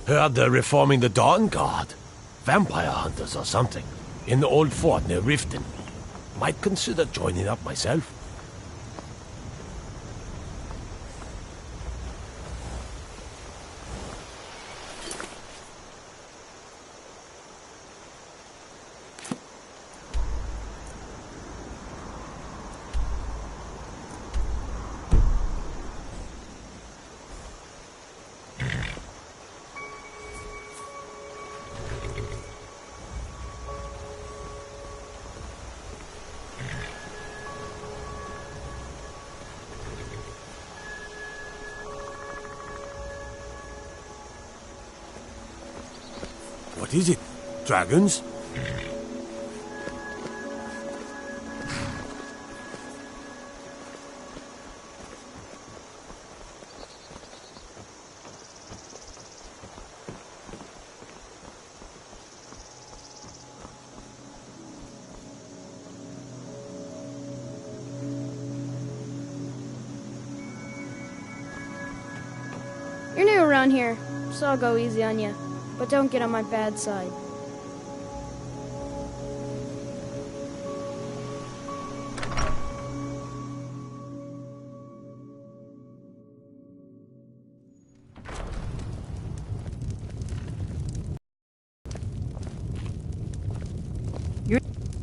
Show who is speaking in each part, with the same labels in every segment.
Speaker 1: Heard they're reforming the Dawn Guard. Vampire hunters or something. In the old fort near Riften. Might consider joining up myself. What is it? Dragons?
Speaker 2: You're new around here, so I'll go easy on you. But don't get on my bad side.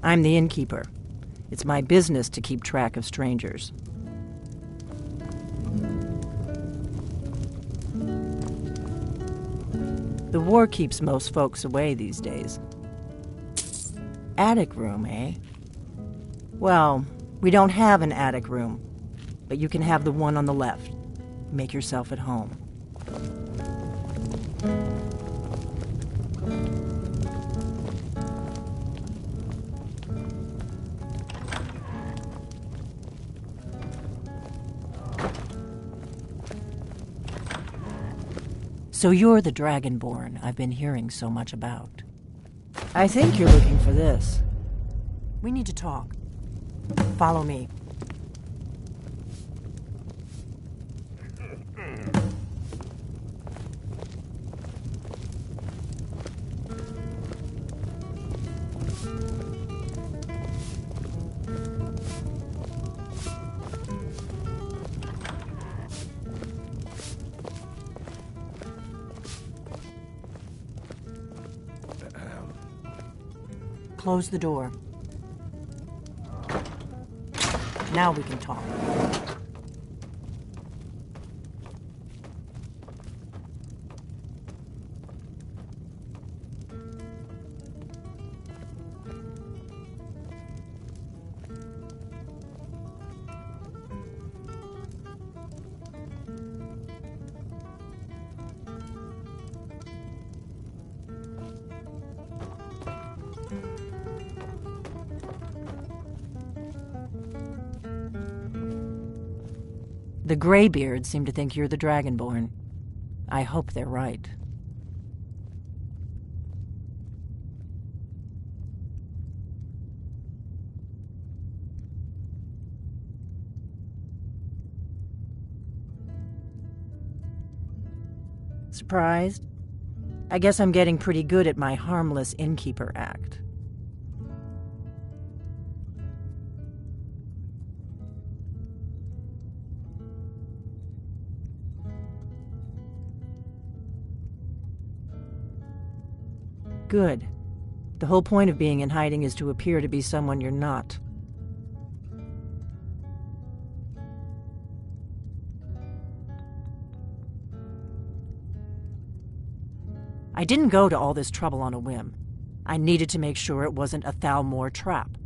Speaker 3: I'm the innkeeper. It's my business to keep track of strangers. The war keeps most folks away these days. Attic room, eh? Well, we don't have an attic room, but you can have the one on the left. Make yourself at home. So you're the Dragonborn I've been hearing so much about. I think you're looking for this. We need to talk. Follow me. Close the door. Now we can talk. The Greybeards seem to think you're the Dragonborn. I hope they're right. Surprised? I guess I'm getting pretty good at my harmless innkeeper act. Good. The whole point of being in hiding is to appear to be someone you're not. I didn't go to all this trouble on a whim. I needed to make sure it wasn't a Thalmor trap.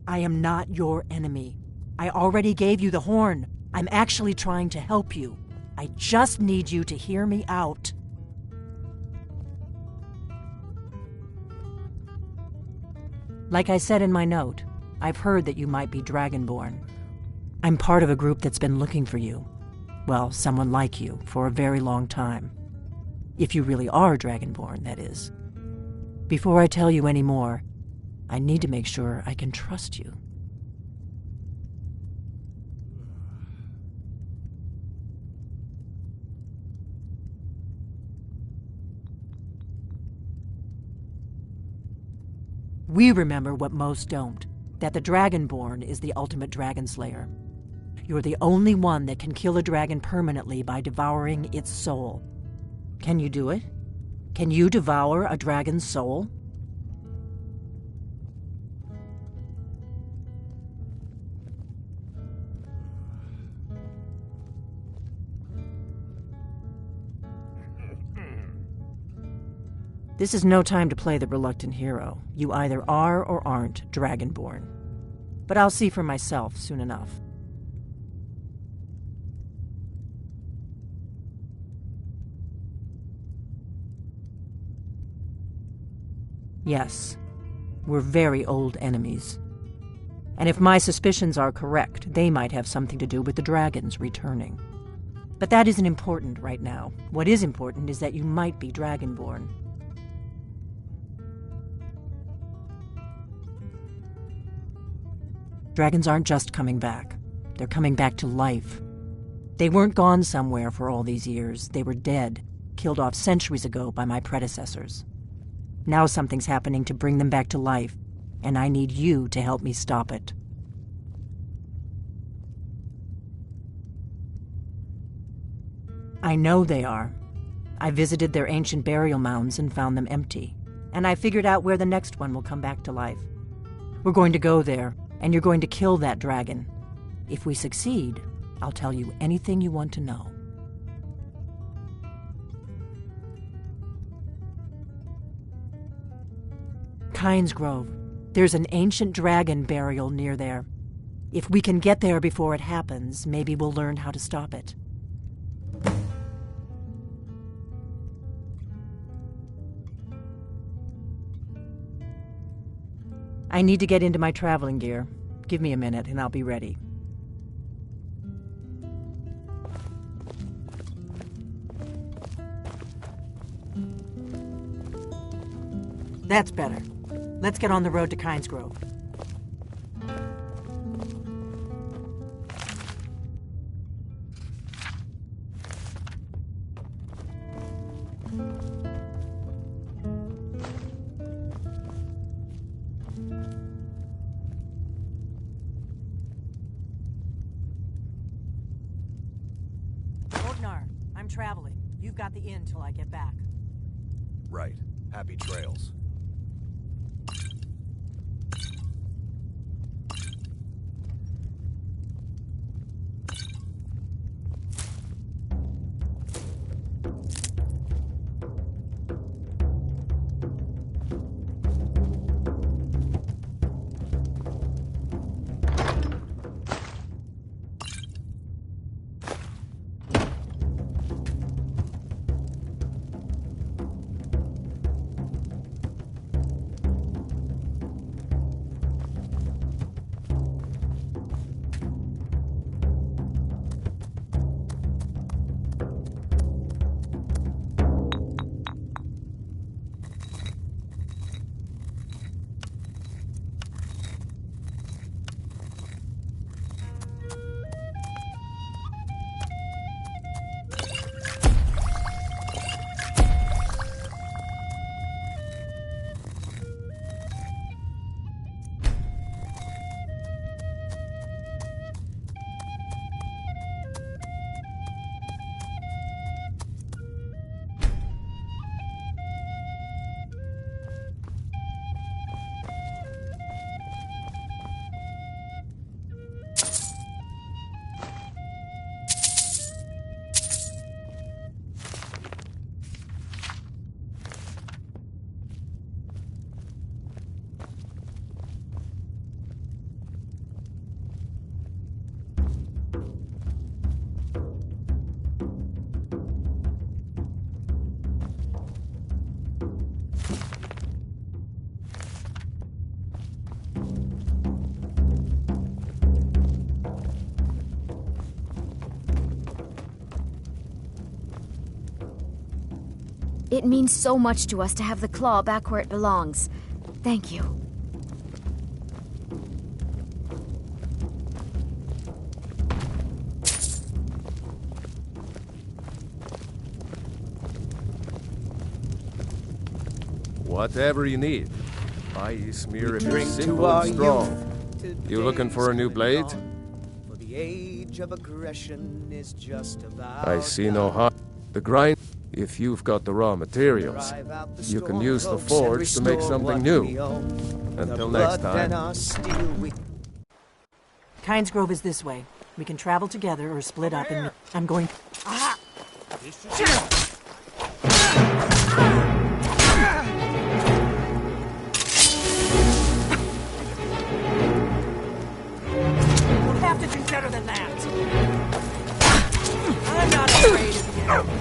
Speaker 3: I am not your enemy. I already gave you the horn. I'm actually trying to help you. I just need you to hear me out. Like I said in my note, I've heard that you might be Dragonborn. I'm part of a group that's been looking for you. Well, someone like you, for a very long time. If you really are Dragonborn, that is. Before I tell you any more, I need to make sure I can trust you. We remember what most don't, that the Dragonborn is the ultimate dragon slayer. You're the only one that can kill a dragon permanently by devouring its soul. Can you do it? Can you devour a dragon's soul? This is no time to play the reluctant hero. You either are or aren't Dragonborn. But I'll see for myself soon enough. Yes, we're very old enemies. And if my suspicions are correct, they might have something to do with the dragons returning. But that isn't important right now. What is important is that you might be Dragonborn. Dragons aren't just coming back. They're coming back to life. They weren't gone somewhere for all these years. They were dead, killed off centuries ago by my predecessors. Now something's happening to bring them back to life, and I need you to help me stop it. I know they are. I visited their ancient burial mounds and found them empty, and I figured out where the next one will come back to life. We're going to go there, and you're going to kill that dragon. If we succeed, I'll tell you anything you want to know. Kynes Grove. There's an ancient dragon burial near there. If we can get there before it happens, maybe we'll learn how to stop it. I need to get into my traveling gear. Give me a minute and I'll be ready. That's better. Let's get on the road to Kynes Grove. I'm traveling. You've got the inn till I get back.
Speaker 1: Right. Happy trails.
Speaker 4: It means so much to us to have the claw back where it belongs. Thank you.
Speaker 1: Whatever you need.
Speaker 5: I smear if
Speaker 6: Drink
Speaker 5: it's
Speaker 6: to
Speaker 5: simple
Speaker 6: our
Speaker 5: and strong. You looking for a new blade?
Speaker 6: For the age of aggression is just about
Speaker 5: I see no harm. The grind, if you've got the raw materials,
Speaker 6: drive out the
Speaker 5: you can
Speaker 6: storm
Speaker 5: use the
Speaker 6: cloaks and
Speaker 5: forge to make
Speaker 6: restore
Speaker 5: something
Speaker 6: what
Speaker 5: new.
Speaker 6: we own.
Speaker 5: Until
Speaker 6: The
Speaker 5: next
Speaker 6: blood and
Speaker 5: time.
Speaker 6: our steel we
Speaker 3: Kynes Grove is this way. We can travel together or split up and... I'm going... Ah! You'll have to do better than that. I'm not afraid of you.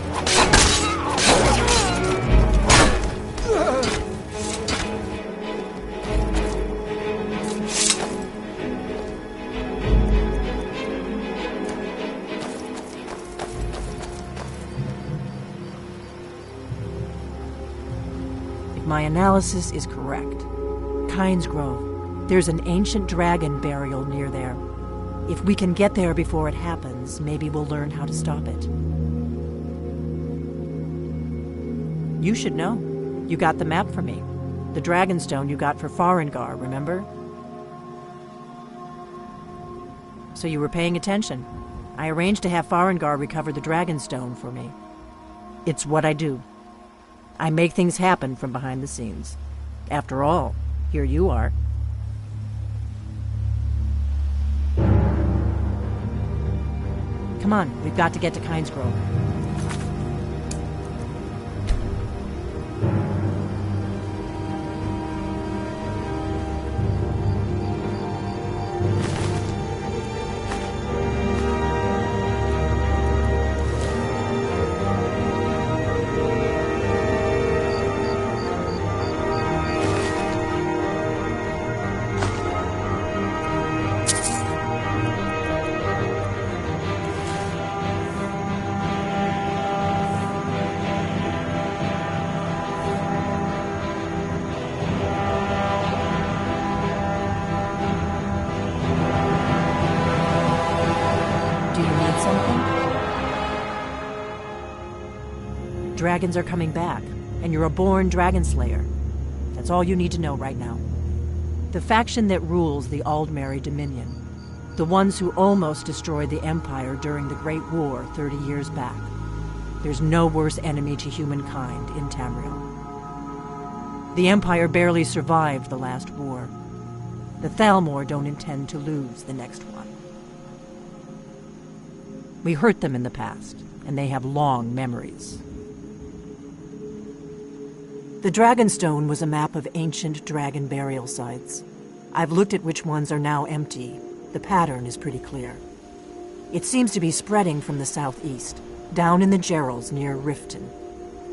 Speaker 3: If my analysis is correct, Kynes Grove, there's an ancient dragon burial near there. If we can get there before it happens, maybe we'll learn how to stop it. You should know. You got the map for me. The Dragonstone you got for Farengar, remember? So you were paying attention. I arranged to have Farengar recover the Dragonstone for me. It's what I do. I make things happen from behind the scenes. After all, here you are. Come on, we've got to get to Kynes Grove. Do you need something? Dragons are coming back, and you're a born dragon slayer. That's all you need to know right now. The faction that rules the Aldmeri Dominion, the ones who almost destroyed the Empire during the Great War 30 years back. There's no worse enemy to humankind in Tamriel. The Empire barely survived the last war. The Thalmor don't intend to lose the next one. We hurt them in the past, and they have long memories. The Dragonstone was a map of ancient dragon burial sites. I've looked at which ones are now empty. The pattern is pretty clear. It seems to be spreading from the southeast, down in the Gerals near Riften.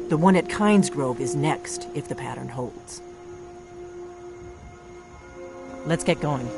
Speaker 3: The one at Kynes Grove is next, if the pattern holds. Let's get going.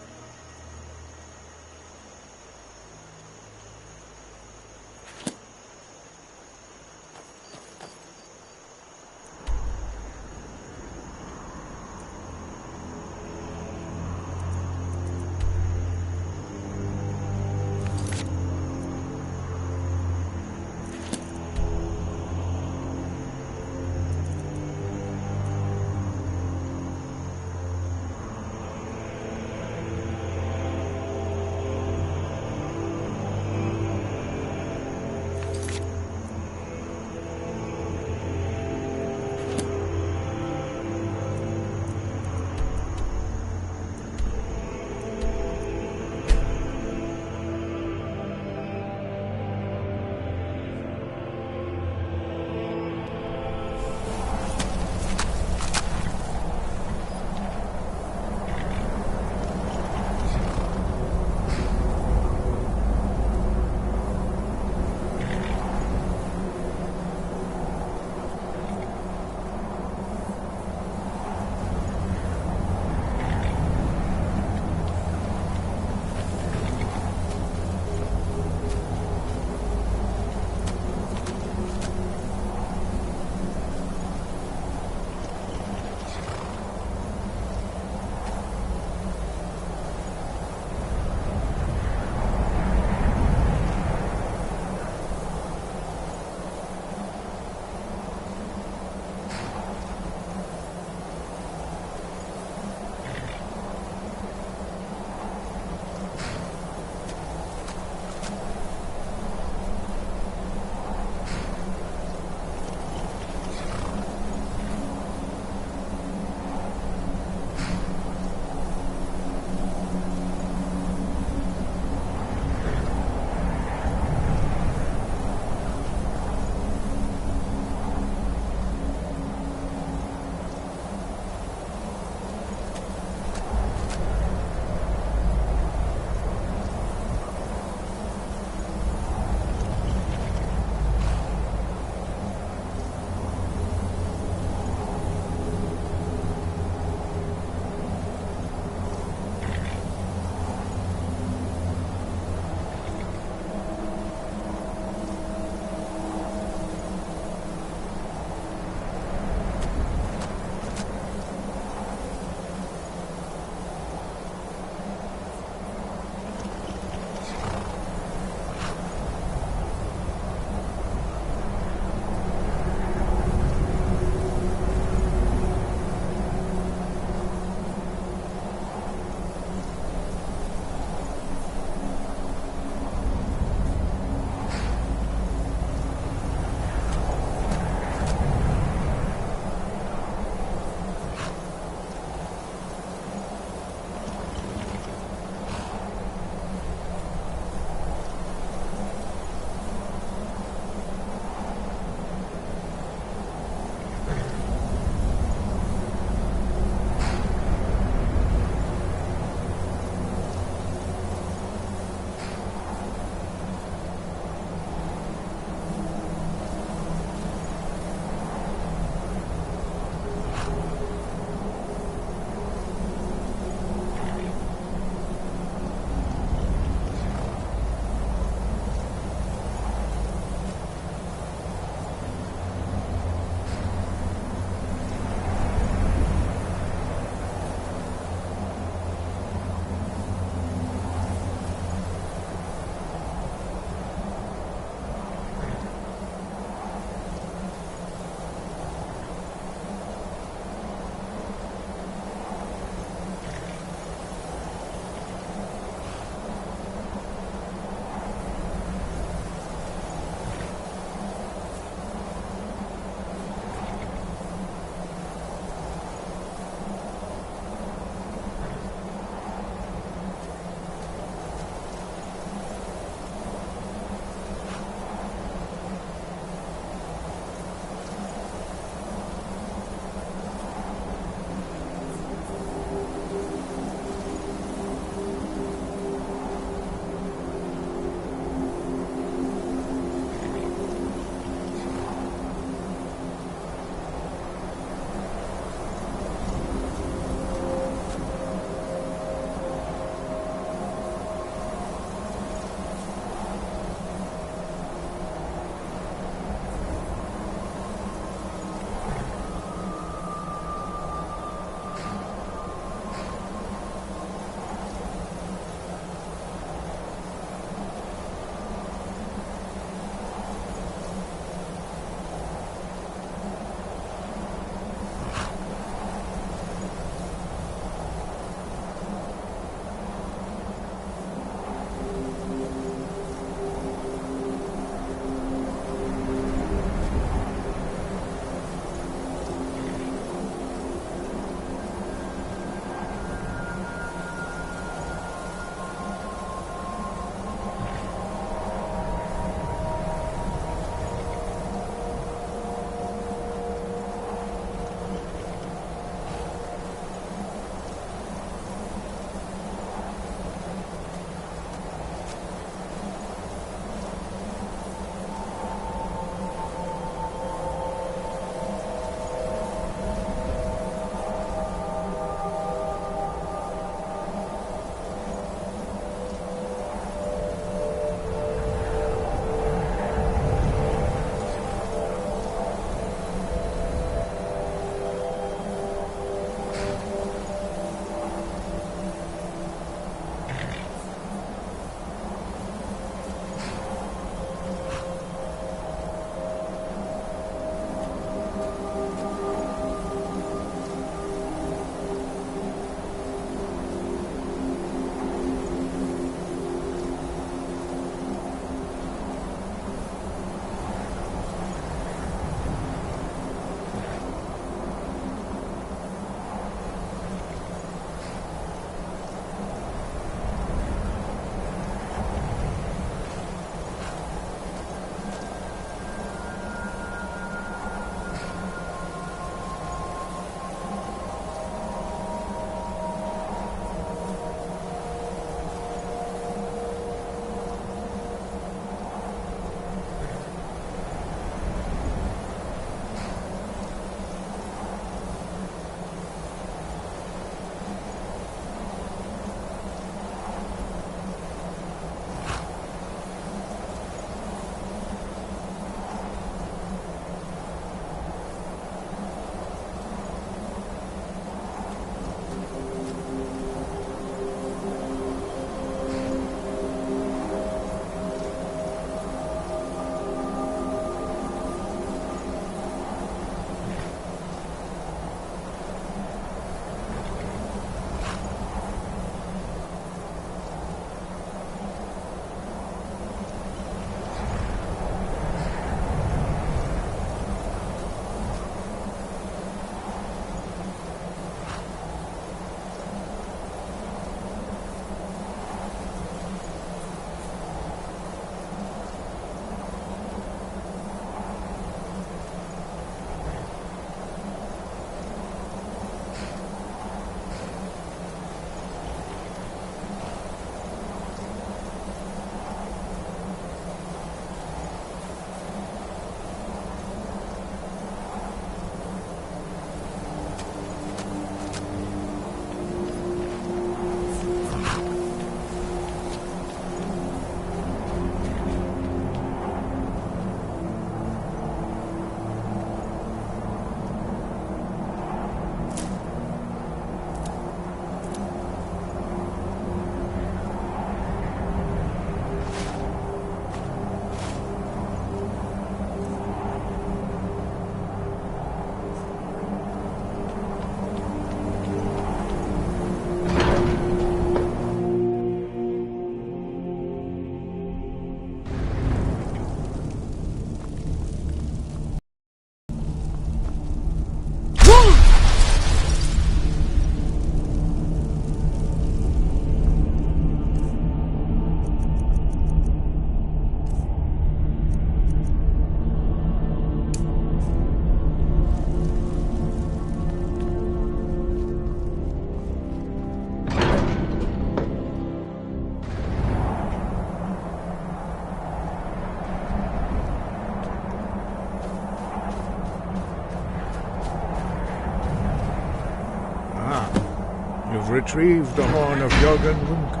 Speaker 7: retrieved the horn of jurgen windcaller.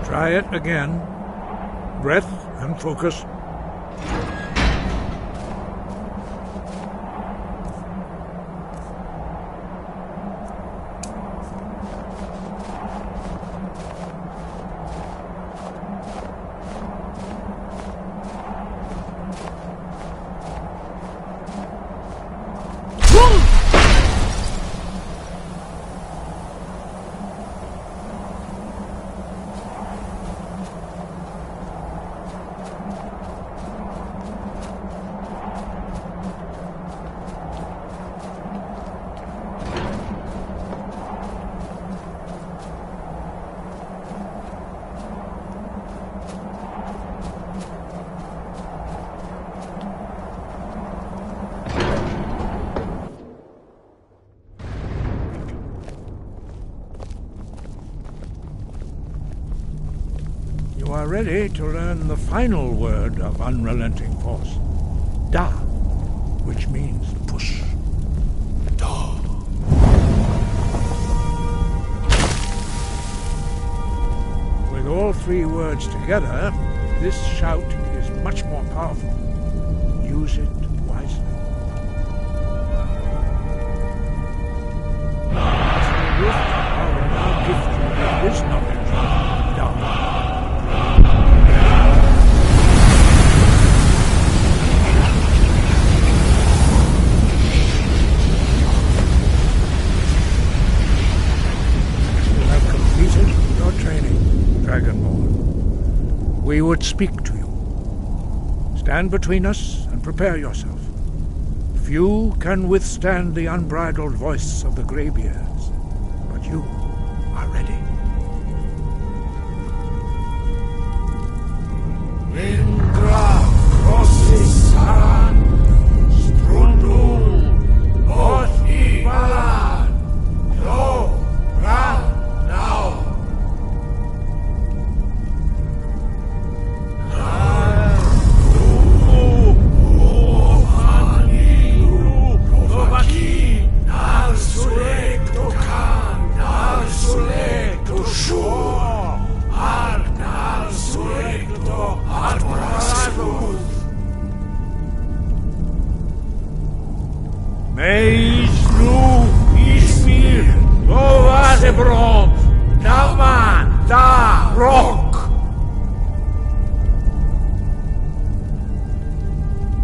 Speaker 7: Try it again. Breath and focus. You are ready to learn the final word of unrelenting force. Da, which means push.
Speaker 1: Da.
Speaker 7: With all three words together, this shout is much more powerful. Use it wisely. I will now gift you with this knowledge. Da. We would speak to you. Stand between us and prepare yourself. Few can withstand the unbridled voice of the greybeards, but you are ready. Indra crosses Saran, Strundul, Othi Balan, Lo, Ran, now.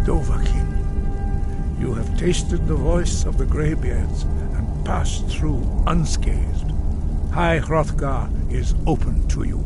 Speaker 7: Dovahkiin, you have tasted the voice of the greybeards and passed through unscathed. High Hrothgar is open to you.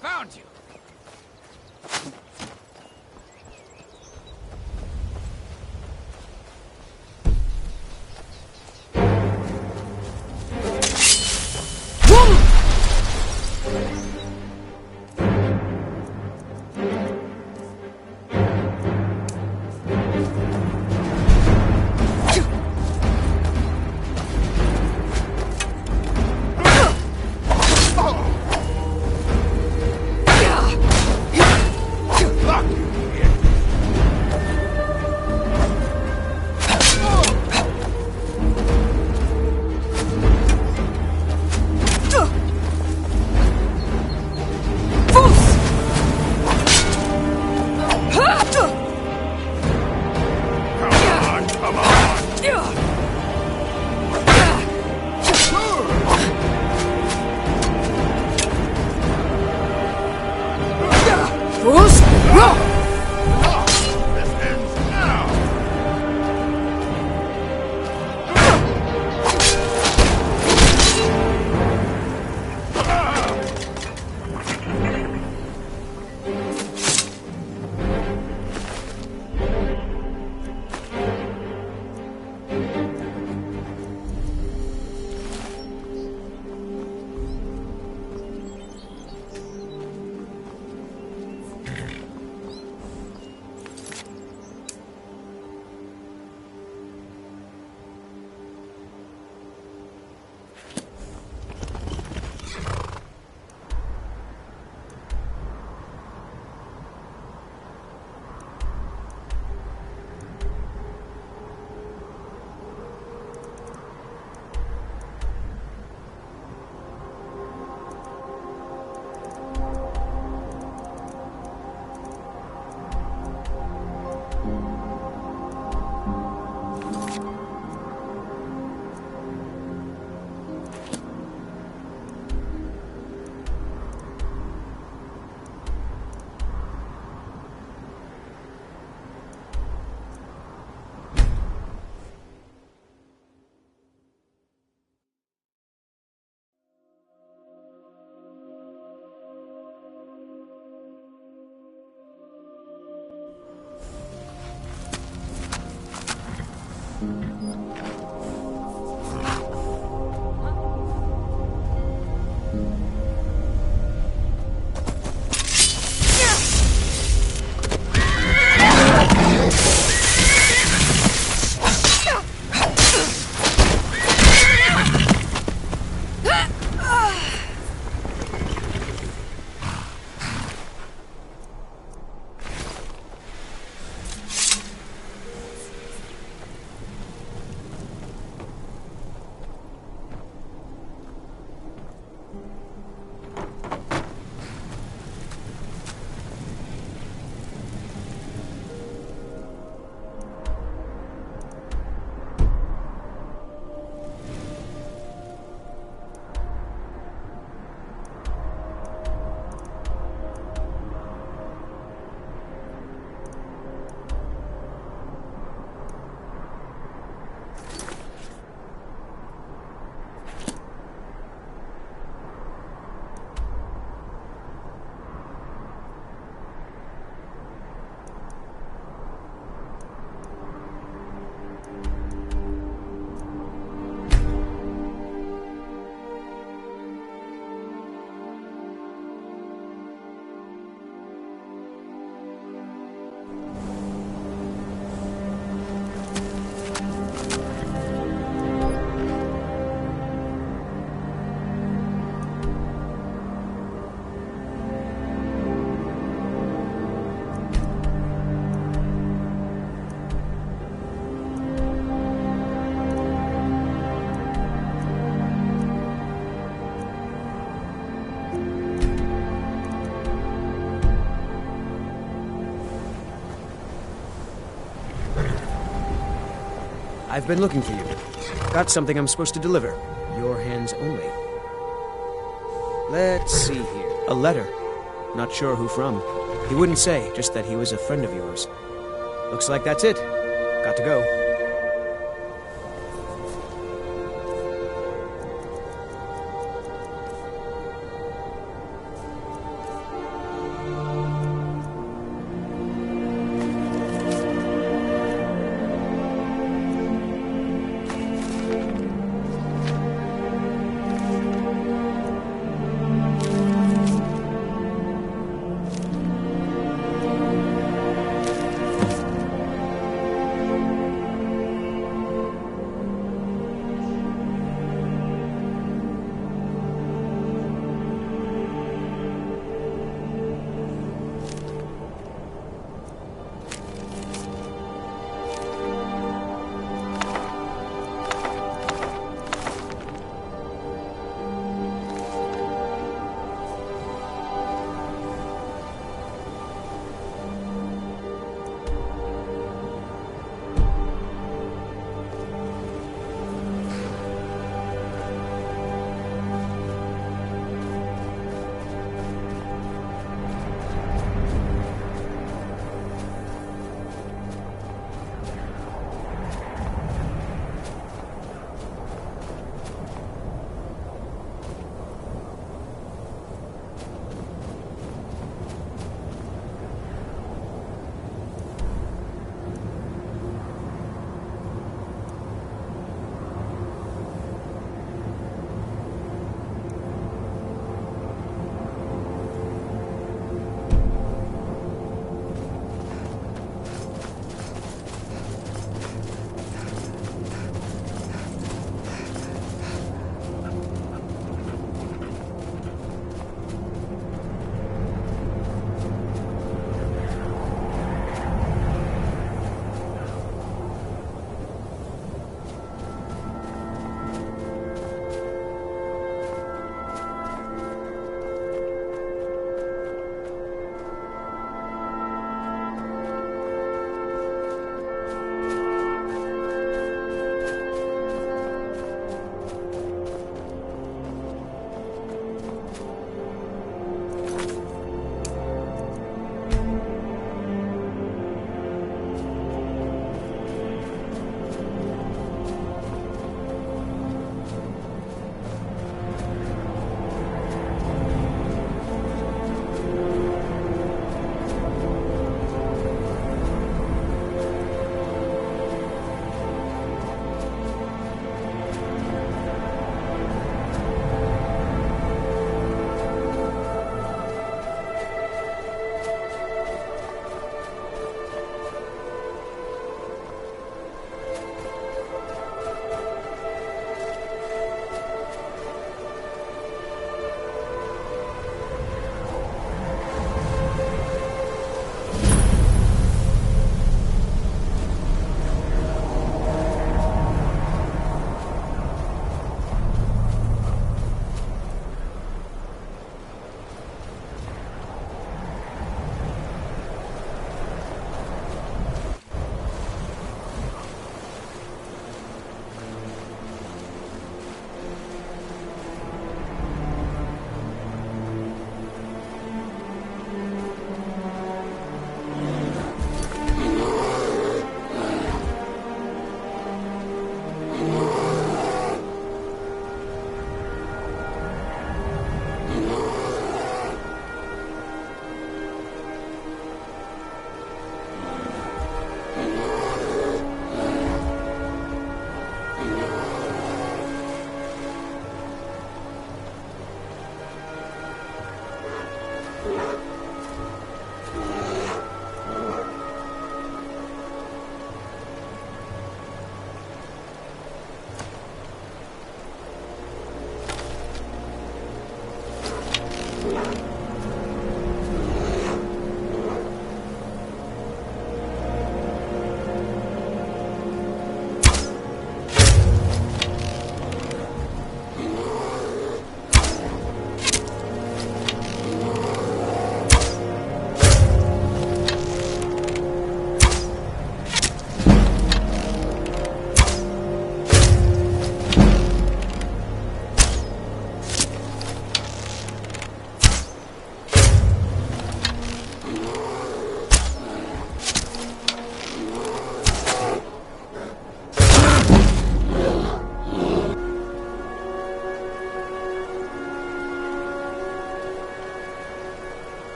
Speaker 8: Found you!
Speaker 6: I've been looking for you. Got something I'm supposed to deliver. Your hands only. Let's see here. A letter. Not sure who from. He wouldn't say, just that he was a friend of yours. Looks like that's it. Got to go.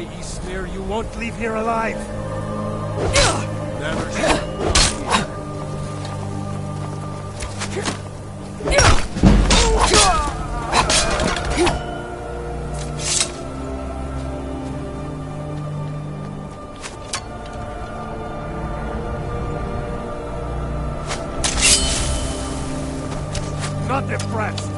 Speaker 5: i.e. smear, you won't leave here alive. Never. Not depressed.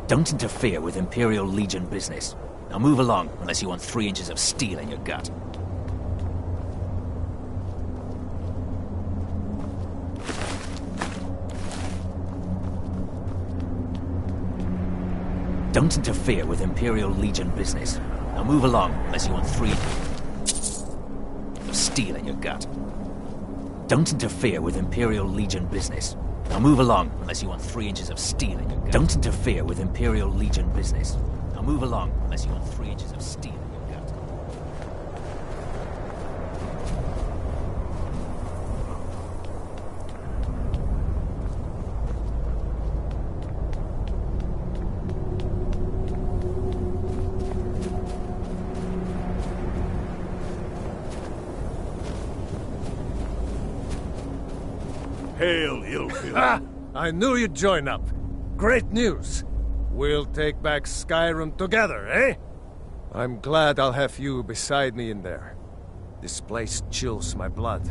Speaker 8: Don't interfere with Imperial Legion business. Now move along, unless you want 3 inches of steel in your gut. Don't interfere with Imperial Legion business. Now move along, unless you want 3 of steel in your gut. Don't interfere with Imperial Legion business. Now move along, unless you want 3 inches of steel in your gut. Don't interfere with Imperial Legion business. Now move along, unless you want 3 inches of steel in your gut.
Speaker 1: Hail, Ilfil.
Speaker 5: Ah! I knew you'd join up. Great news. We'll take back Skyrim together, eh? I'm glad I'll have you beside me in there. This place chills my blood,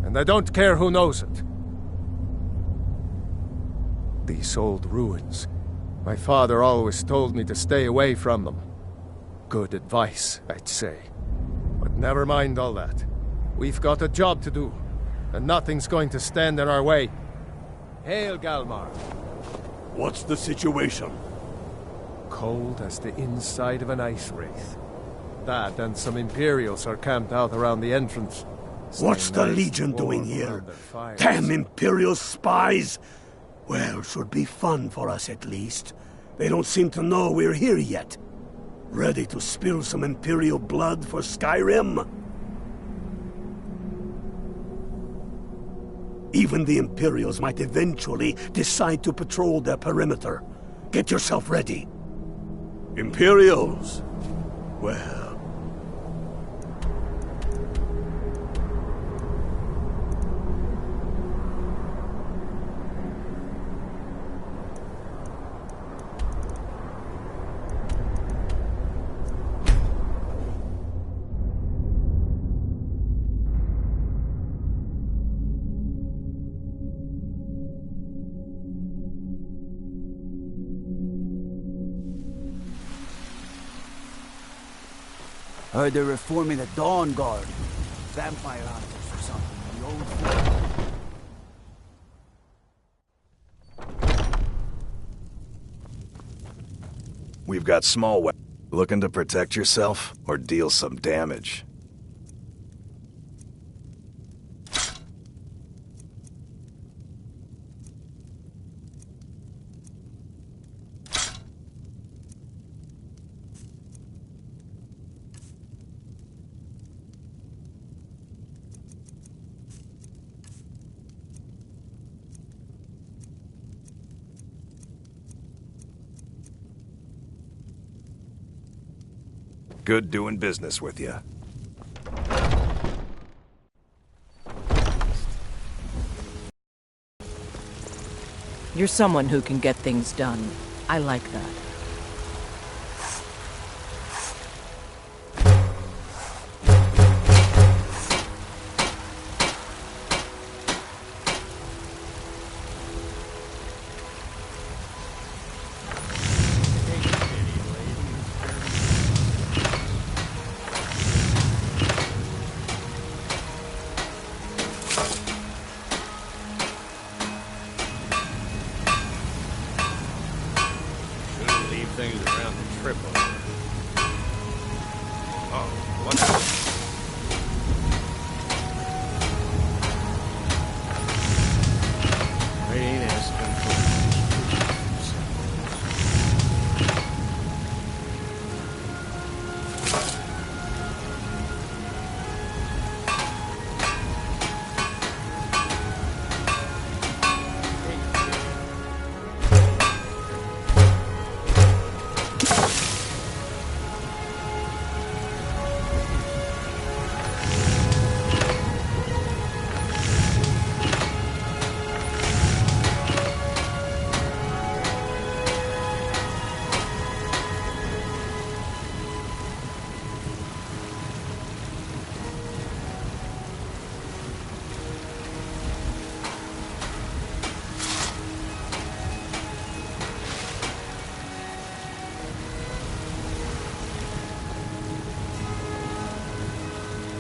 Speaker 5: and I don't care who knows it. These old ruins. My father always told me to stay away from them. Good advice, I'd say. But never mind all that. We've got a job to do, and nothing's going to stand in our way. Hail, Galmar.
Speaker 1: What's the situation?
Speaker 5: Cold as the inside of an ice wraith. That and some Imperials are camped out around the entrance.
Speaker 1: What's the Legion doing here? Damn Imperial spies! Well, should be fun for us at least. They don't seem to know we're here yet. Ready to spill some Imperial blood for Skyrim? Even the Imperials might eventually decide to patrol their perimeter. Get yourself ready. Imperials? Well...
Speaker 9: Heard they're reforming the Dawn Guard. Vampire hunters or something. The old...
Speaker 10: We've got small weapons. Looking to protect yourself or deal some damage? Good doing business with you.
Speaker 3: You're someone who can get things done. I like that.
Speaker 1: Things around the trip over. Oh, what's They ain't asking for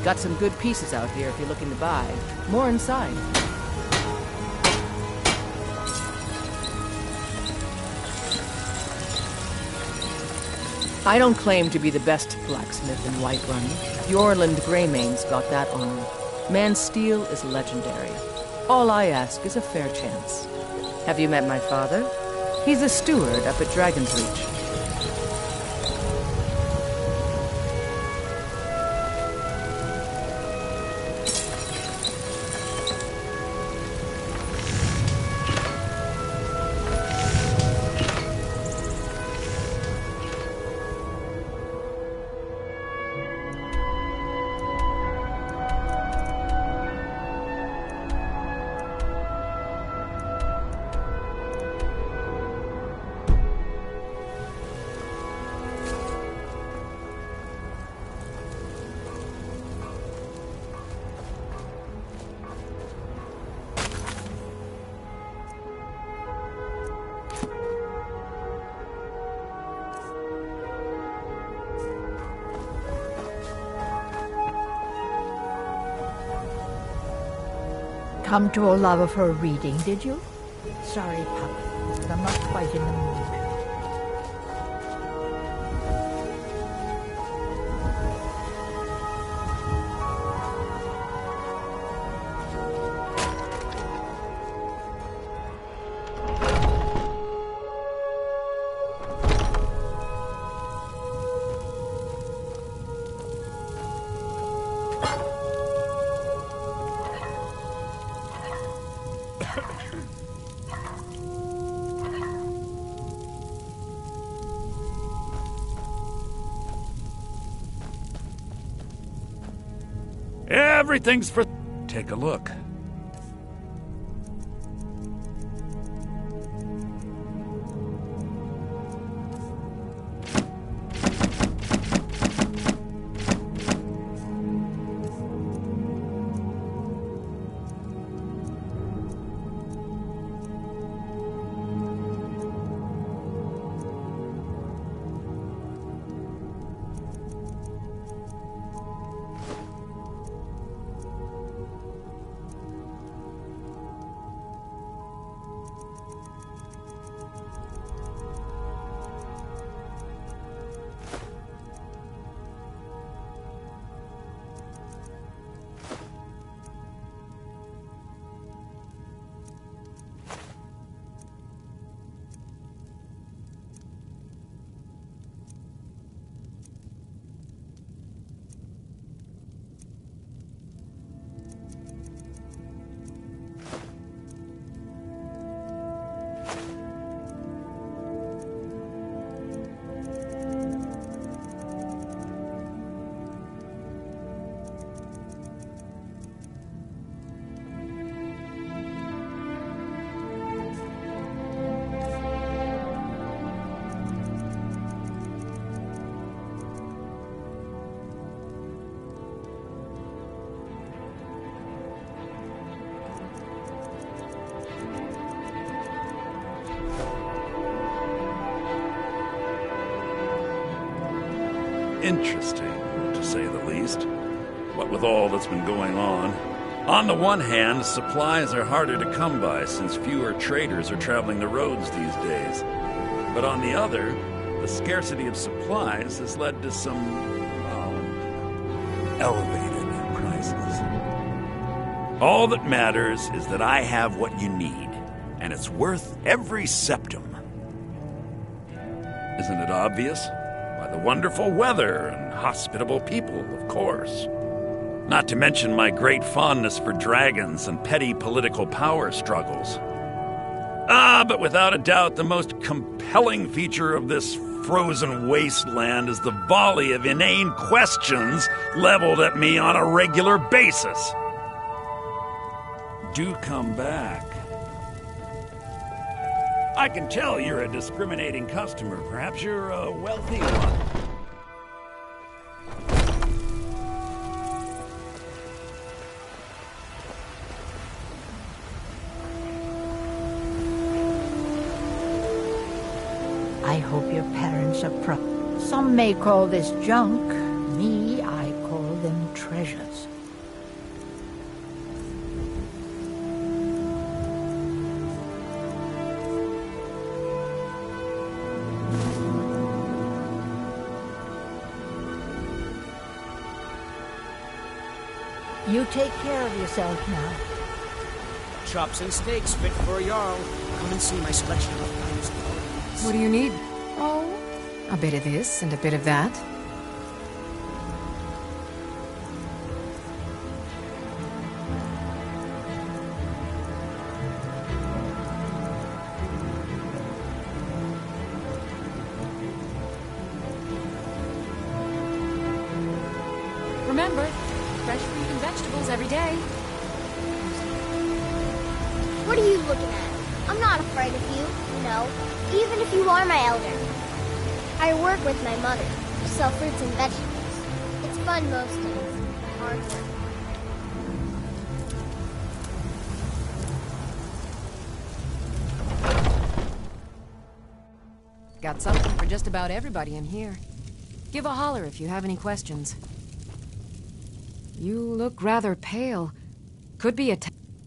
Speaker 3: Got some good pieces out here if you're looking to buy. More inside. I don't claim to be the best blacksmith in Whiterun. Bjorland Greymane's got that honor. Man's steel is legendary. All I ask is a fair chance. Have you met my father? He's a steward up at Dragon's Reach.
Speaker 11: come to a love of her reading, did you? Sorry, Pup, but I'm not quite in the mood.
Speaker 12: Everything's for... Take a look. Interesting, to say the least. What with all that's been going on the one hand, supplies are harder to come by since fewer traders are traveling the roads these days. But on the other, the scarcity of supplies has led to some, well, elevated prices. All that matters is that I have what you need, and it's worth every septum. Isn't it obvious? By the wonderful weather and hospitable people, of course. Not to mention my great fondness for dragons and petty political power struggles. But without a doubt, the most compelling feature of this frozen wasteland is the volley of inane questions leveled at me on a regular basis. Do come back. I can tell you're a discriminating customer. Perhaps you're a wealthy one.
Speaker 11: I hope your parents are proud. Some may call this junk. Me, I call them treasures. You take care of yourself now.
Speaker 6: Chops and steaks fit for a Jarl. Come and see my selection of finest qualities.
Speaker 13: What do you need? Oh, a bit of this and a bit of that. Remember, fresh fruit and vegetables every day.
Speaker 14: What are you looking at? I'm not afraid of you, you know, even if you are my elder. I work with my mother to sell fruits and vegetables. It's fun most days, hard work.
Speaker 13: Got something for just about everybody in here. Give a holler if you have any questions. You look rather pale. Could be a...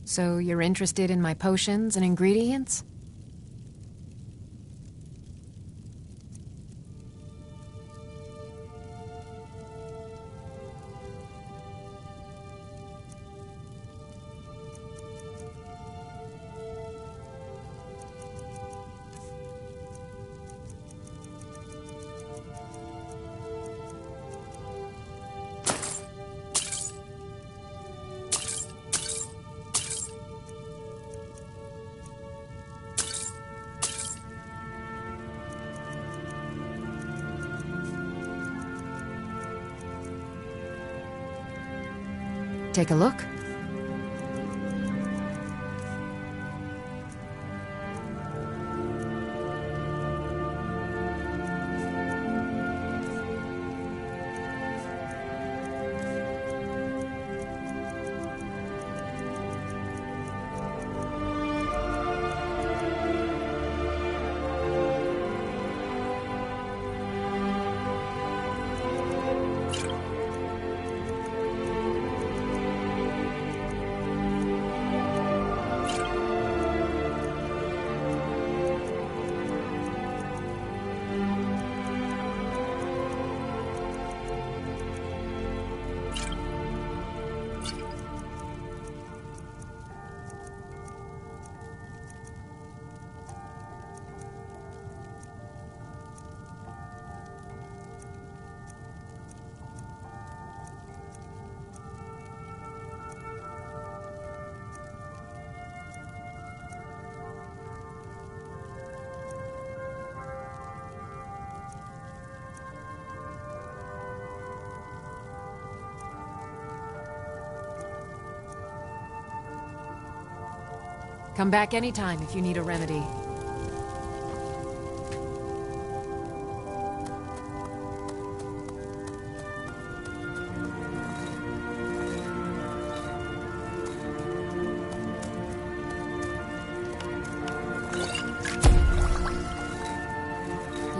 Speaker 13: So you're interested in my potions and ingredients? Take a look. Come back anytime if you need a remedy.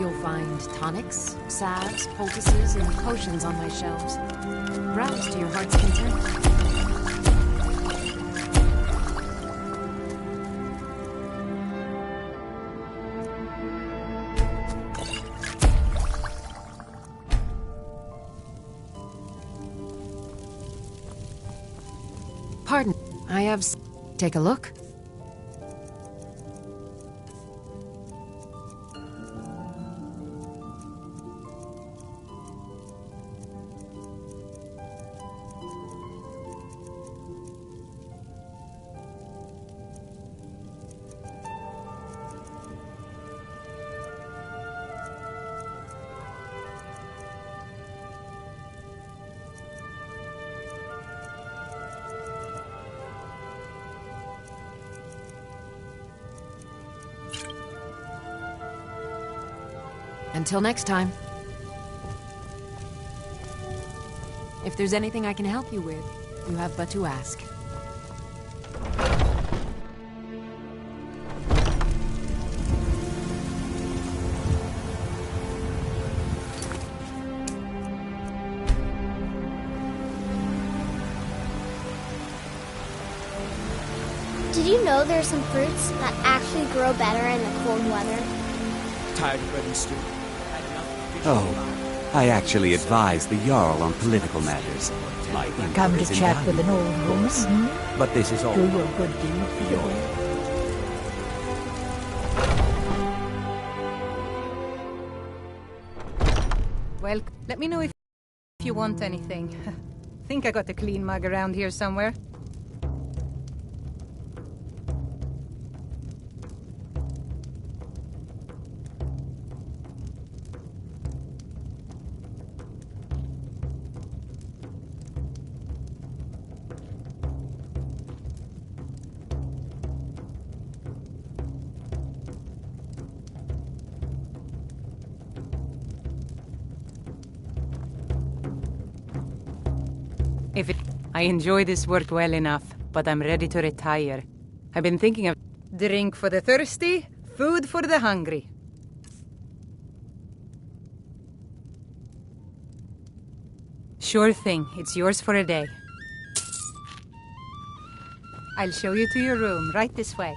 Speaker 13: You'll find tonics, salves, poultices, and potions on my shelves. Browse to your heart's content. Pardon, I have... Take a look. Until next time. If there's anything I can help you with, you have but to ask.
Speaker 14: Did you know there are some fruits that actually grow better in the cold weather?
Speaker 6: Tired of bread and stew.
Speaker 15: Oh, I actually advise the Jarl on political matters. My
Speaker 11: Come
Speaker 15: input
Speaker 11: to
Speaker 15: is
Speaker 11: chat with an
Speaker 15: invaluable,
Speaker 11: old
Speaker 15: of
Speaker 11: woman,
Speaker 15: course.
Speaker 11: hmm?
Speaker 15: But this is all
Speaker 11: Do your good deed for your...
Speaker 16: Well, let me know if you want anything. Think I got a clean mug around here somewhere. I enjoy this work well enough, but I'm ready to retire. I've been thinking of drink for the thirsty, food for the hungry. Sure thing, it's yours for a day. I'll show you to your room, right this way.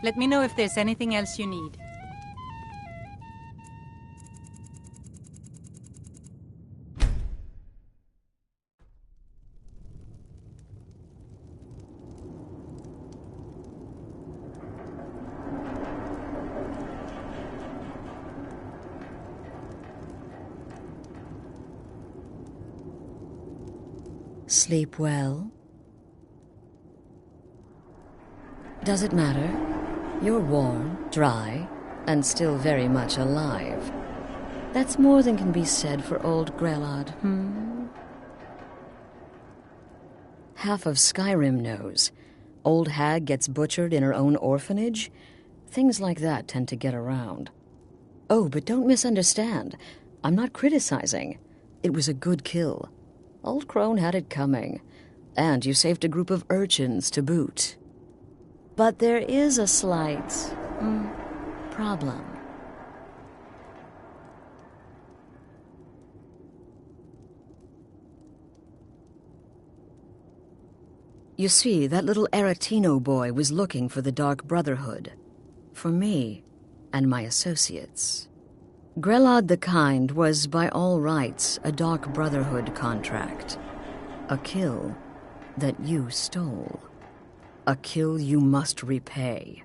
Speaker 16: Let me know if there's anything else you need.
Speaker 17: Sleep well? Does it matter? You're warm, dry, and still very much alive. That's more than can be said for old Grelod, Half of Skyrim knows. Old hag gets butchered in her own orphanage. Things like that tend to get around. Oh, but don't misunderstand. I'm not criticizing. It was a good kill. Old Crone had it coming. And you saved a group of urchins to boot. But there is a slight problem. You see, that little Aretino boy was looking for the Dark Brotherhood. For me and my associates. Grelod the Kind was, by all rights, a Dark Brotherhood contract. A kill that you stole. A kill you must repay.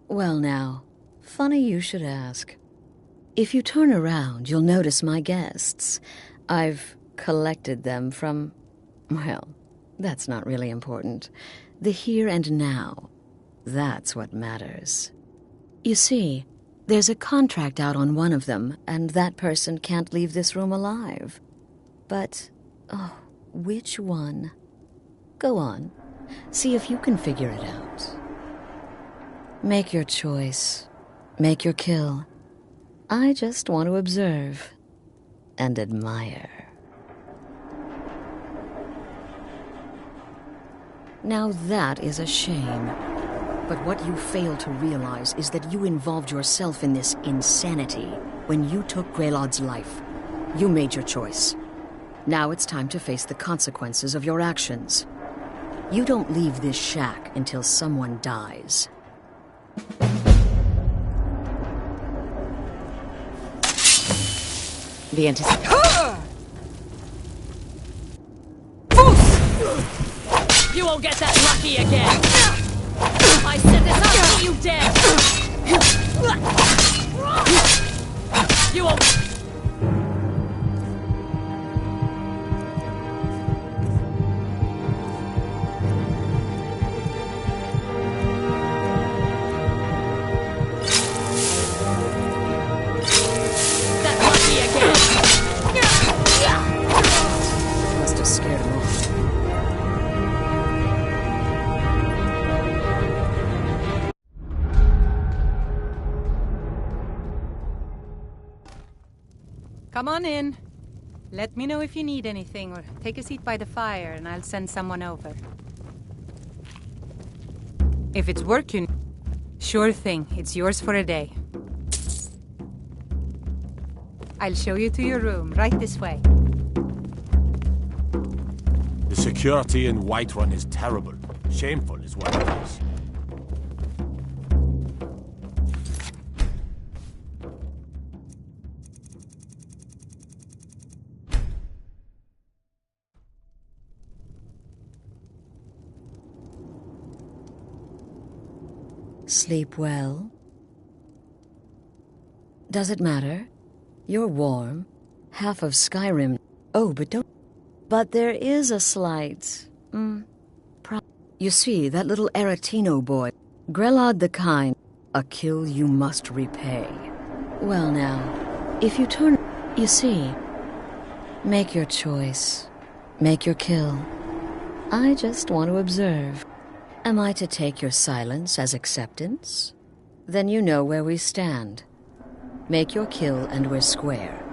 Speaker 17: Well now, funny you should ask. If you turn around, you'll notice my guests. I've collected them from, well, that's not really important. The here and now. That's what matters. You see, there's a contract out on one of them, and that person can't leave this room alive. But, oh, which one? Go on. See if you can figure it out. Make your choice. Make your kill. I just want to observe and admire. Now that is a shame. But what you fail to realize is that you involved yourself in this insanity when you took Grelod's life. You made your choice. Now it's time to face the consequences of your actions. You don't leave this shack until someone dies.
Speaker 16: The anticipation.
Speaker 18: You won't get that lucky again! I set this up to you dead! You won't... That lucky again!
Speaker 17: Must have scared him off.
Speaker 16: Come on in. Let me know if you need anything, or take a seat by the fire and I'll send someone over. If it's work you need, sure thing, it's yours for a day. I'll show you to your room, right this way.
Speaker 19: The security in Whiterun is terrible. Shameful is what it is.
Speaker 17: Sleep well? Does it matter? You're warm. Half of Skyrim. Oh, but don't... But there is a slight... You see, that little Aretino boy. Grelod the Kind. A kill you must repay. Well now, if you turn... You see, make your choice. Make your kill. I just want to observe. Am I to take your silence as acceptance? Then you know where we stand. Make your kill and we're square.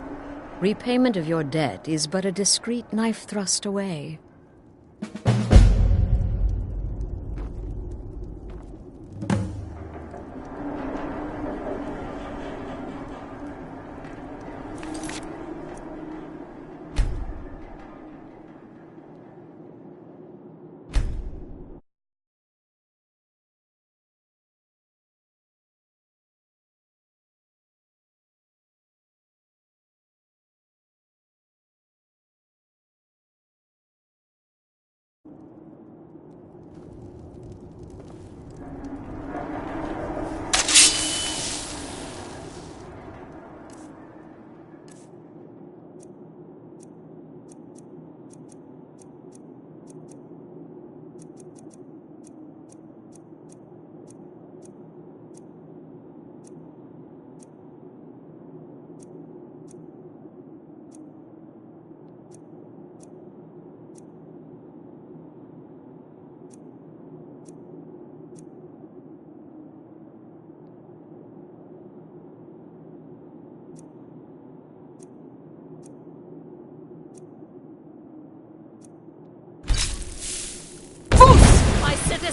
Speaker 17: Repayment of your debt is but a discreet knife thrust away.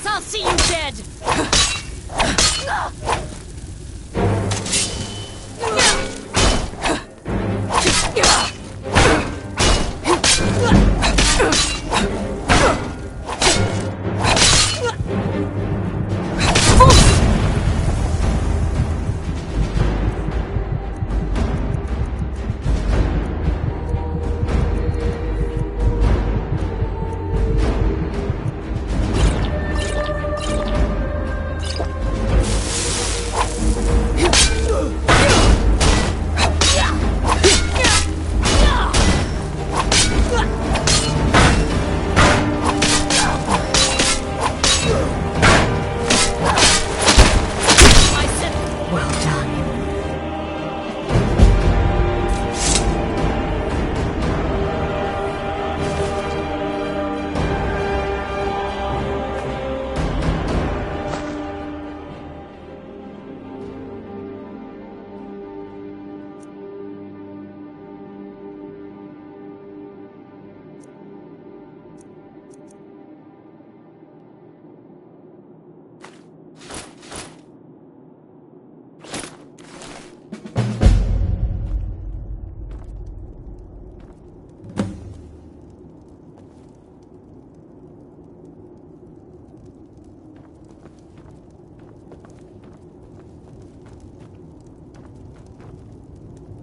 Speaker 18: I'll see you dead!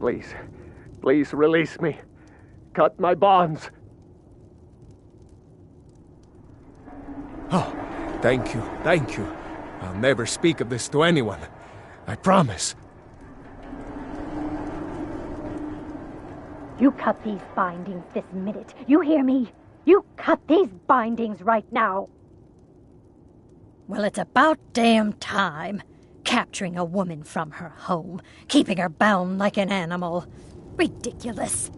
Speaker 5: Please, please release me. Cut my bonds. Oh, thank you, thank you. I'll never speak of this to anyone. I promise.
Speaker 11: You cut these bindings this minute. You hear me? You cut these bindings right now. Well, it's about damn time. Capturing a woman from her home, keeping her bound like an animal. Ridiculous.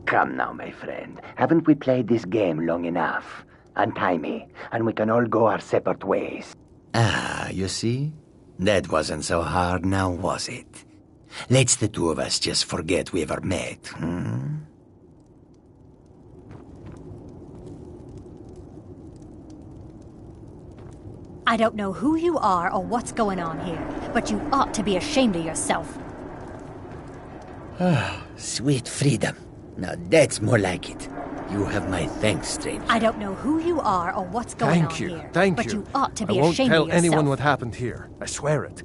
Speaker 20: Come now, my friend. Haven't we played this game long enough? Untie me, and we can all go our separate ways. Ah, you see? That wasn't so hard now, was it? Let's the two of us just forget we ever met, hmm?
Speaker 11: I don't know who you are or what's going on here, but you ought to be ashamed of yourself.
Speaker 20: Ah, sweet freedom. Now that's more like it. You have my thanks, stranger.
Speaker 11: I don't know who you are or what's going on here,
Speaker 5: Thank
Speaker 11: but
Speaker 5: you.
Speaker 11: you ought to be
Speaker 5: I won't
Speaker 11: ashamed
Speaker 5: tell
Speaker 11: of yourself.
Speaker 5: anyone what happened here. I swear it.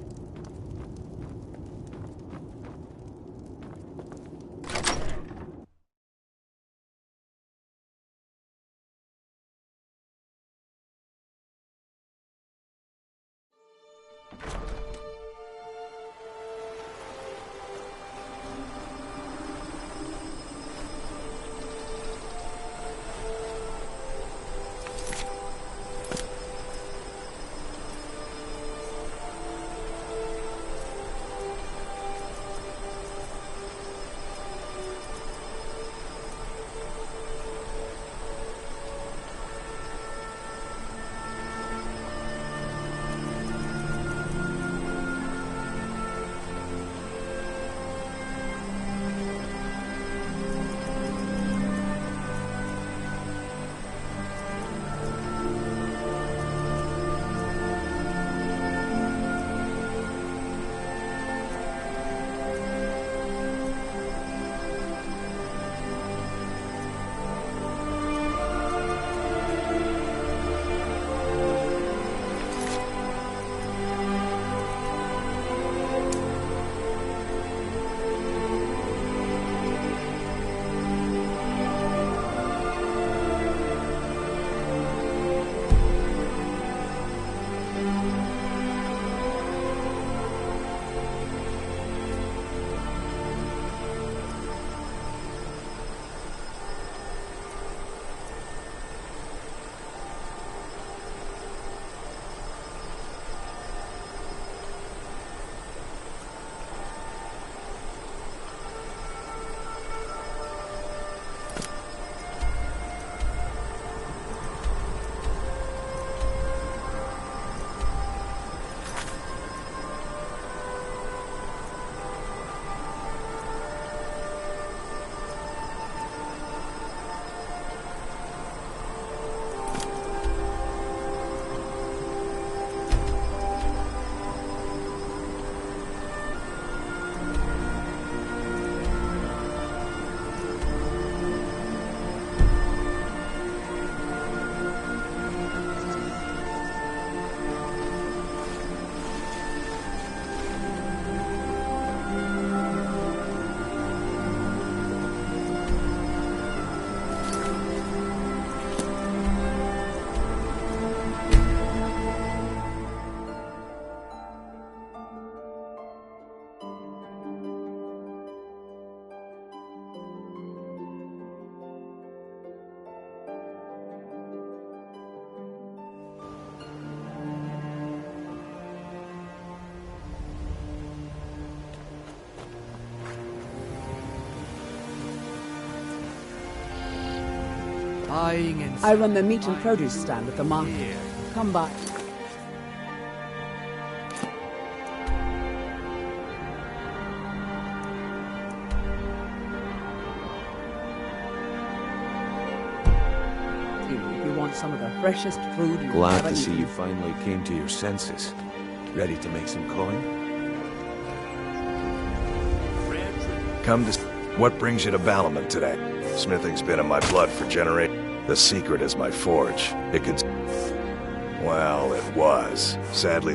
Speaker 9: Buying and
Speaker 21: I run the meat and produce stand at the market. Come by. If you want some of the freshest food you've
Speaker 22: Glad
Speaker 21: ever
Speaker 22: to see
Speaker 21: eaten.
Speaker 22: you finally came to your senses. Ready to make some coin?
Speaker 10: Come to... What brings you to Balamon today? Smithing's been in my blood for generations. The secret is my forge. It could... Well, it was. Sadly...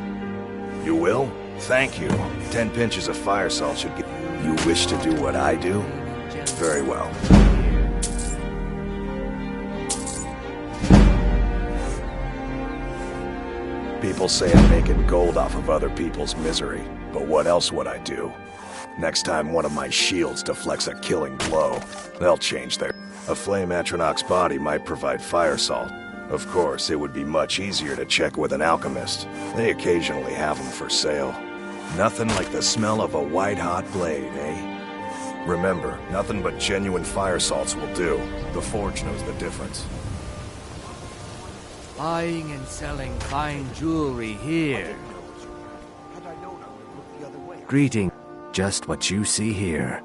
Speaker 10: You will? Thank you. 10 pinches of fire salt should get... You wish to do what I do? Very well. People say I'm making gold off of other people's misery, but what else would I do? Next time one of my shields deflects a killing blow, they'll change their... A flame Atronach's body might provide fire salt. Of course, it would be much easier to check with an alchemist. They occasionally have them for sale. Nothing like the smell of a white-hot blade, eh? Remember, nothing but genuine fire salts will do. The forge knows the difference.
Speaker 9: Buying and selling fine jewelry here.
Speaker 20: Greeting. Just what you see here.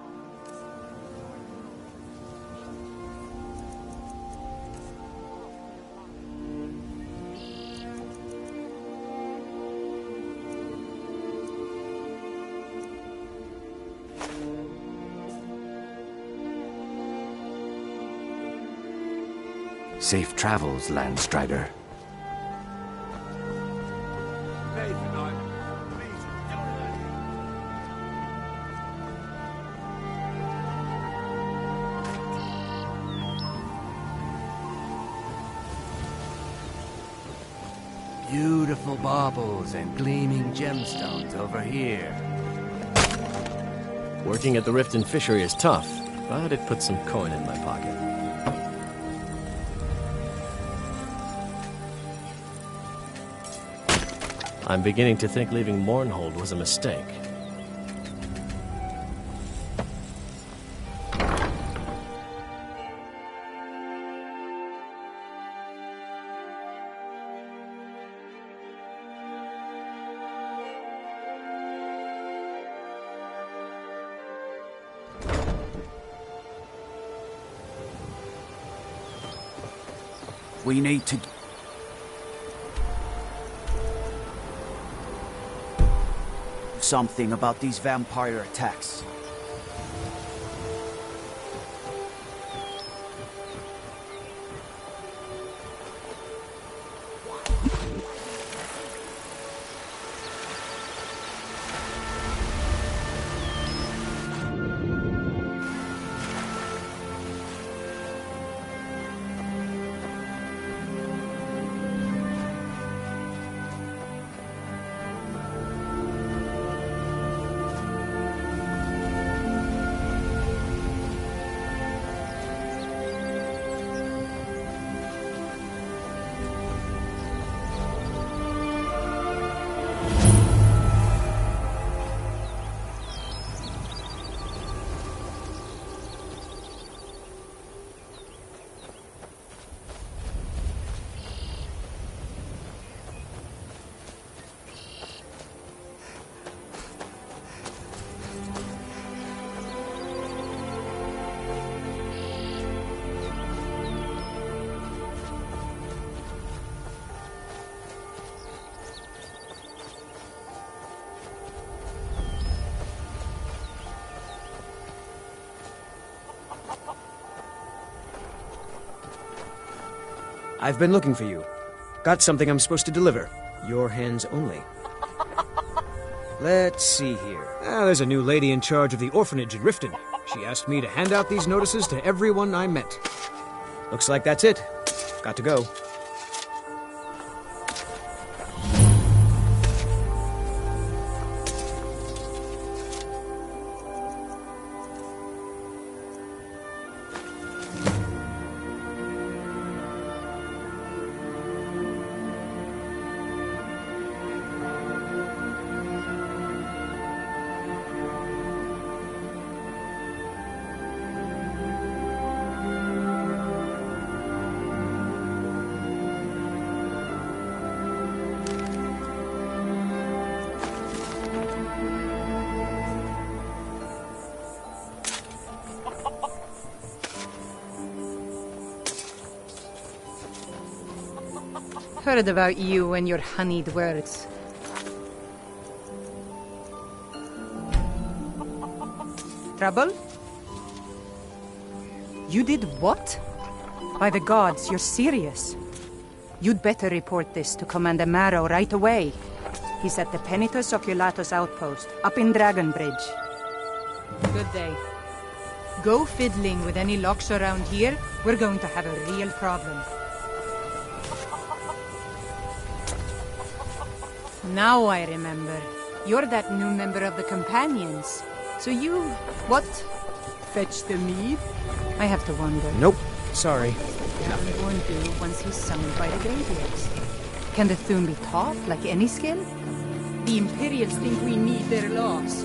Speaker 20: Safe travels, Landstrider.
Speaker 9: Beautiful baubles and gleaming gemstones over here.
Speaker 23: Working at the Riften Fishery is tough, but it puts some coin in my pocket. I'm beginning to think leaving Mournhold was a mistake.
Speaker 9: We need to... something about these vampire attacks.
Speaker 6: I've been looking for you. Got something I'm supposed to deliver. Your hands only. Let's see here. There's a new lady in charge of the orphanage in Riften. She asked me to hand out these notices to everyone I met. Looks like that's it. Got to go.
Speaker 16: Heard about you and your honeyed words. Trouble? You did what? By the gods, you're serious. You'd better report this to Commander Marrow right away. He's at the Penitus Oculatus outpost, up in Dragonbridge. Good day. Go fiddling with any locks around here. We're going to have a real problem. Now I remember. You're that new member of the Companions. So you... what? Fetch the mead? I have to wonder.
Speaker 6: Nope. Sorry.
Speaker 16: Dragonborn do once he's summoned by the Greybeards. Can the Thune be taught like any skill? The Imperials think we need their laws.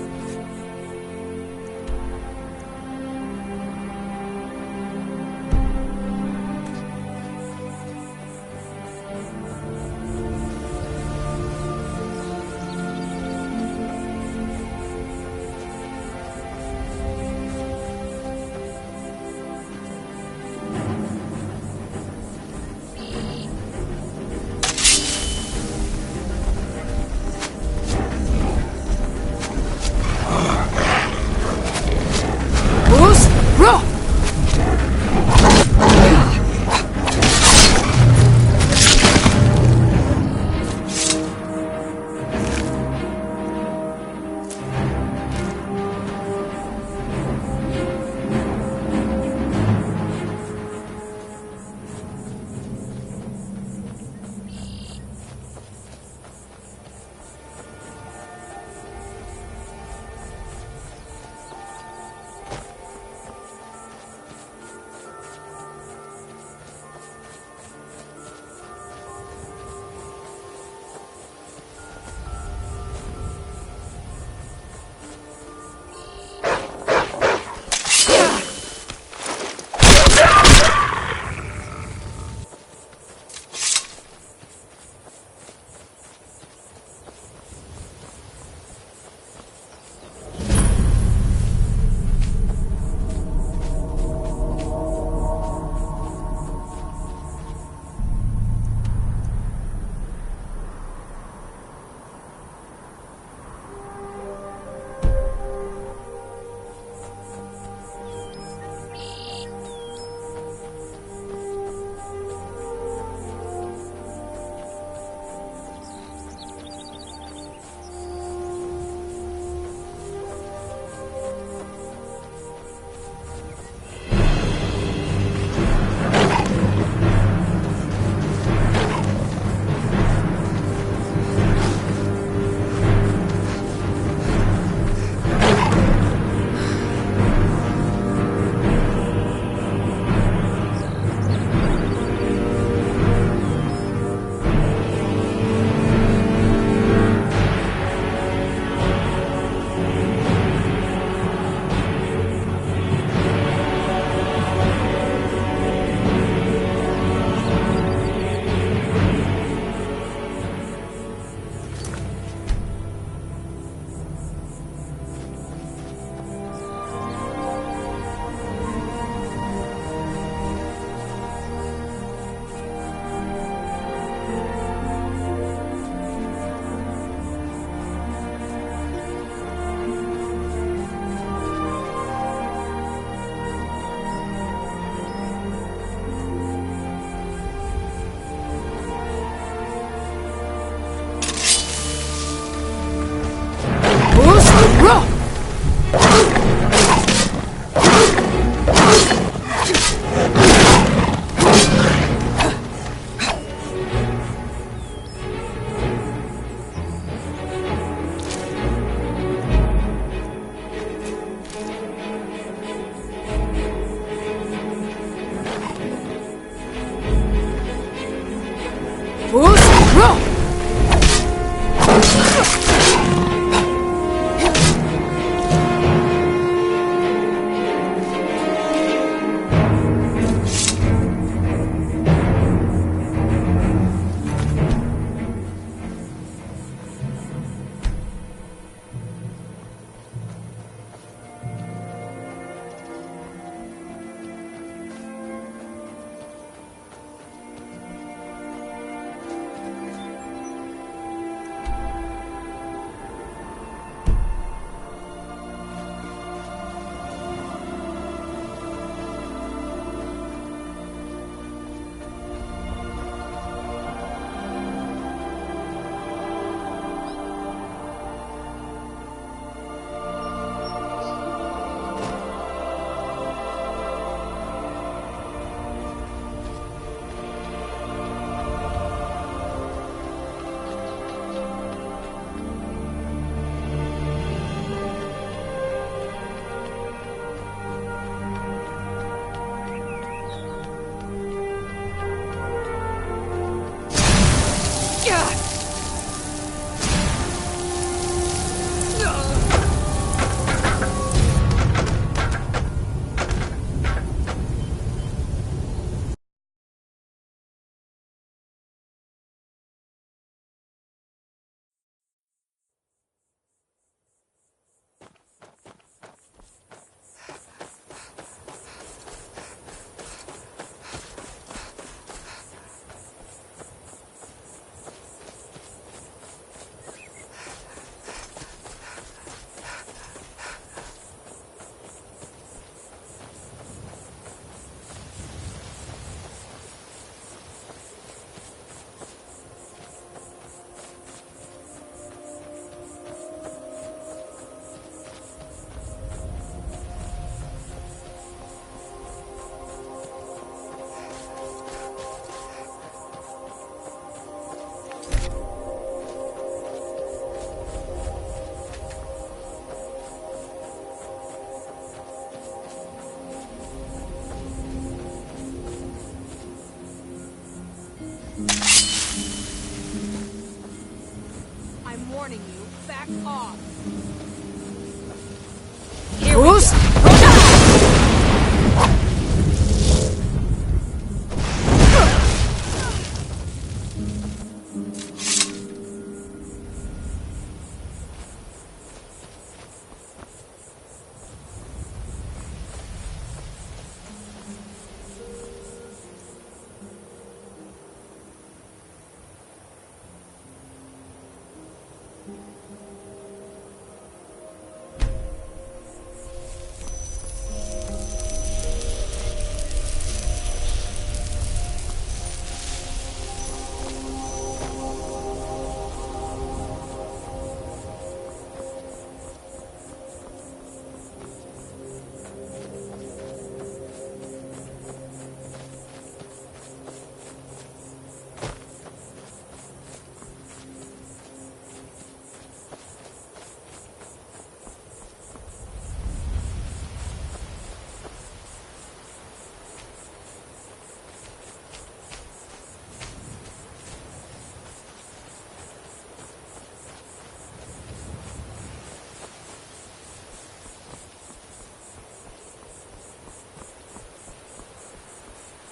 Speaker 18: back off.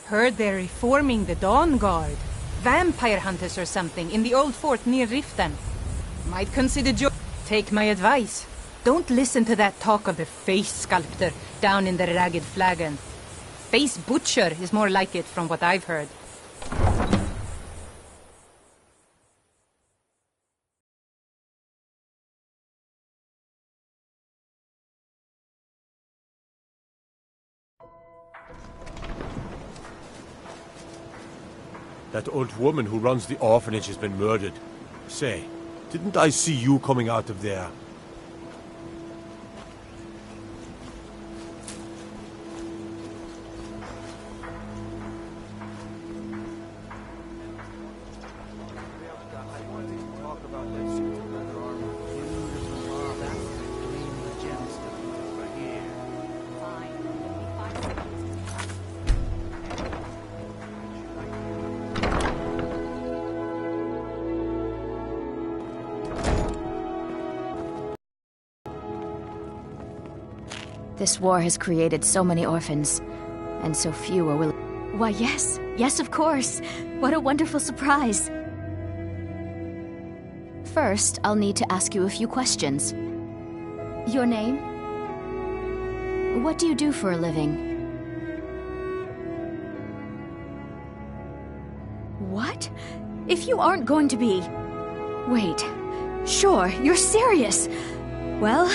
Speaker 16: Heard they're reforming the Dawn Guard. Vampire hunters or something in the old fort near Riften. Might consider Take my advice. Don't listen to that talk of the face sculptor down in the Ragged Flagon. Face butcher is more like it from what I've heard.
Speaker 19: That old woman who runs the orphanage has been murdered. Say, didn't I see you coming out of there?
Speaker 2: This war has created so many orphans, and so few are willing. Why, yes. Yes, of course. What a wonderful surprise. First, I'll need to ask you a few questions. Your name? What do you do for a living? What? If you aren't going to be... Wait. Sure, you're serious. Well,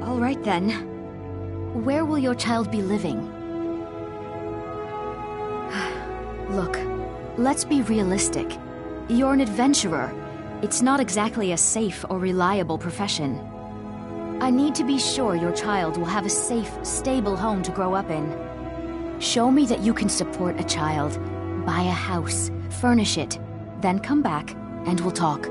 Speaker 2: all right then. Where will your child be living? Look, let's be realistic. You're an adventurer. It's not exactly a safe or reliable profession. I need to be sure your child will have a safe, stable home to grow up in. Show me that you can support a child. Buy a house, furnish it, then come back and we'll talk.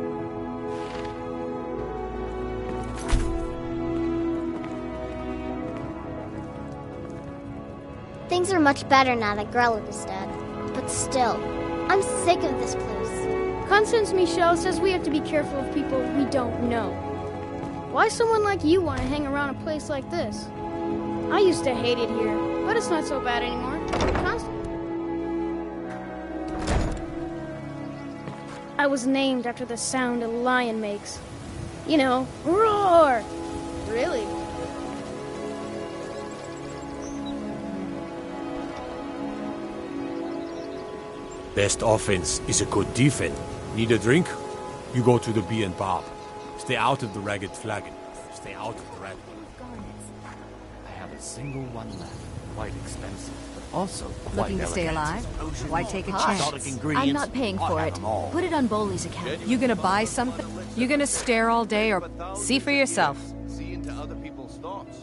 Speaker 14: Things are much better now that Grellick is dead. But still, I'm sick of this place.
Speaker 4: Constance Michel says we have to be careful of people we don't know. Why someone like you want to hang around a place like this? I used to hate it here, but it's not so bad anymore. I was named after the sound a lion makes. You know, roar! Really?
Speaker 19: Best offense is a good defense. Need a drink? You go to the Bee and Bob. Stay out of the Ragged Flagon. Stay out of the red.
Speaker 7: I have a single one left. Quite expensive, but also quite
Speaker 2: Looking to stay alive? Why take a chance? I'm not paying for it. Put it on Boley's account.
Speaker 13: You gonna buy something? You gonna stare all day or see for yourself?
Speaker 24: See into other people's thoughts.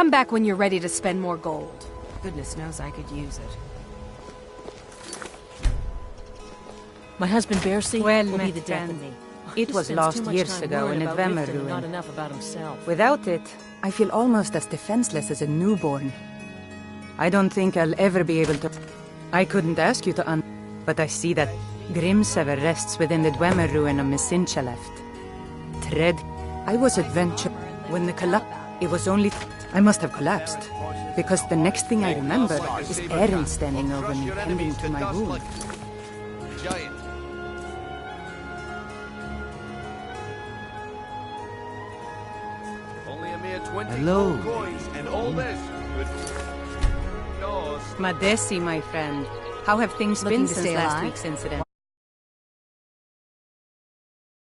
Speaker 13: Come back when you're ready to spend more gold. Goodness knows I could use it.
Speaker 18: My husband Bercy
Speaker 16: Well
Speaker 18: will be
Speaker 16: met,
Speaker 18: the death of
Speaker 16: friend.
Speaker 18: me.
Speaker 16: It
Speaker 18: He
Speaker 16: was
Speaker 18: spends
Speaker 16: lost
Speaker 18: too much
Speaker 16: years
Speaker 18: time
Speaker 16: ago
Speaker 18: worrying
Speaker 16: in a
Speaker 18: about
Speaker 16: Dwemer
Speaker 18: Riften and
Speaker 16: ruin.
Speaker 18: not enough about himself.
Speaker 16: Without it, I feel almost as defenseless as a newborn. I don't think I'll ever be able to... I couldn't ask you to but I see that Grimsever rests within the Dwemer ruin of Messincha left. Tread... I was adventure... When the collapse... It was only... I must have collapsed. Because the next thing I remember is Erin standing over me, tending to my wound.
Speaker 24: Giant. Only a mere 20
Speaker 15: Hello.
Speaker 24: gold coins and all this. Yours.
Speaker 16: Madesi, my friend. How have things
Speaker 2: Looking
Speaker 16: been
Speaker 2: to
Speaker 16: since
Speaker 2: stay
Speaker 16: last
Speaker 2: alive?
Speaker 16: week's incident?